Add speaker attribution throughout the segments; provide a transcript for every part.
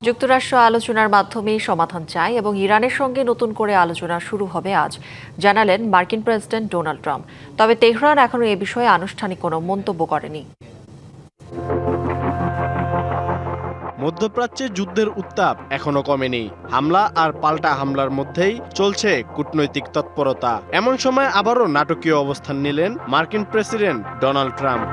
Speaker 1: যুক্তরাষ্ট্র আলোচনার মাধ্যমেই সমাধান চায় এবং ইরানের সঙ্গে নতুন করে আলোচনা শুরু হবে আজ, জানালেন মার্কিন প্রেসিডেন্ট ডোনাল্ড ট্রাম্প। তবে তেহরান এখনো এ বিষয়ে আনুষ্ঠানিক কোনো মন্তব্য করেনি।
Speaker 2: মধ্যপ্রাচ্যে যুদ্ধের উত্তাপ এখনো কমেনি। হামলা আর পাল্টা হামলার মধ্যেই চলছে কূটনৈতিক তৎপরতা। এমন সময় আবারও নাটকীয় অবস্থান নিলেন মার্কিন প্রেসিডেন্ট ডোনাল্ড ট্রাম্প।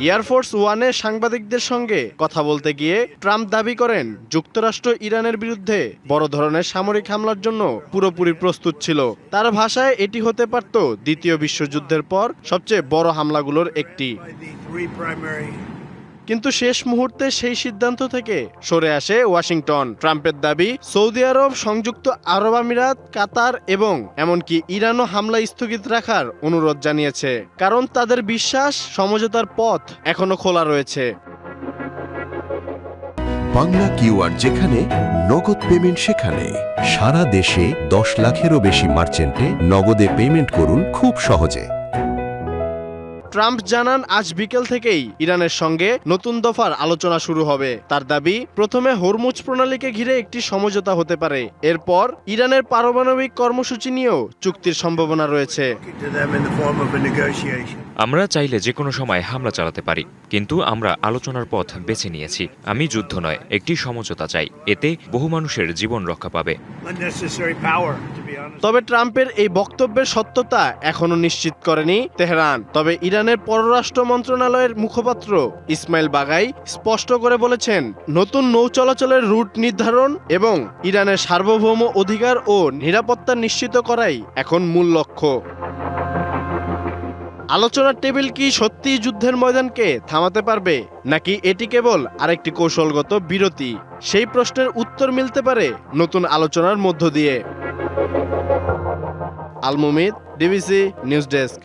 Speaker 2: এয়ারফোর্স ওয়ানে সাংবাদিকদের সঙ্গে কথা বলতে গিয়ে ট্রাম্প দাবি করেন যুক্তরাষ্ট্র ইরানের বিরুদ্ধে বড় ধরনের সামরিক হামলার জন্য পুরোপুরি প্রস্তুত ছিল। তার ভাষায় এটি হতে পারত দ্বিতীয় বিশ্বযুদ্ধের পর সবচেয়ে বড় হামলাগুলোর একটি। কিন্তু শেষ মুহূর্তে সেই সিদ্ধান্ত থেকে সরে আসে ওয়াশিংটন। ট্রাম্পের দাবি, সৌদি আরব, সংযুক্ত আরব আমিরাত, কাতার এবং এমনকি ইরানও হামলা স্থগিত রাখার অনুরোধ জানিয়েছে, কারণ তাদের বিশ্বাস সমঝোতার পথ এখনো খোলা রয়েছে।
Speaker 3: বাংলা কিউআর, যেখানে নগদ পেমেন্ট সেখানে। সারা দেশে 10 লাখেরও বেশি মার্চেন্টে নগদে পেমেন্ট করুন খুব সহজে।
Speaker 2: ট্রাম্প জানান, আজ বিকেল থেকেই ইরানের সঙ্গে নতুন দফার আলোচনা শুরু হবে। তার দাবি, প্রথমে হরমুজ প্রণালীকে ঘিরে একটি সমঝোতা হতে পারে, এরপর ইরানের পারমাণবিক কর্মসূচি নিয়েও চুক্তির সম্ভাবনা রয়েছে।
Speaker 4: আমরা চাইলে যে কোনো সময় হামলা চালাতে পারি, কিন্তু আমরা আলোচনার পথ বেছে নিয়েছি। আমি যুদ্ধ নয়, একটি সমঝোতা চাই। এতে বহু মানুষের জীবন রক্ষা পাবে।
Speaker 2: তবে ট্রাম্পের এই বক্তব্যের সত্যতা এখনো নিশ্চিত করেনি তেহরান। তবে ইরানের পররাষ্ট্র মন্ত্রণালয়ের মুখপাত্র ইসমাইল বাগাই স্পষ্ট করে বলেছেন, নতুন নৌ চলাচলের রুট নির্ধারণ এবং ইরানের সার্বভৌম অধিকার ও নিরাপত্তা নিশ্চিত করাই এখন মূল লক্ষ্য। আলোচনার টেবিল কি সত্যিই যুদ্ধের ময়দানকে থামাতে পারবে, নাকি এটি কেবল আরেকটি কৌশলগত বিরতি? সেই প্রশ্নের উত্তর মিলতে পারে নতুন আলোচনার মধ্য দিয়ে। আল মুমিত, ডিবিসি নিউজ ডেস্ক।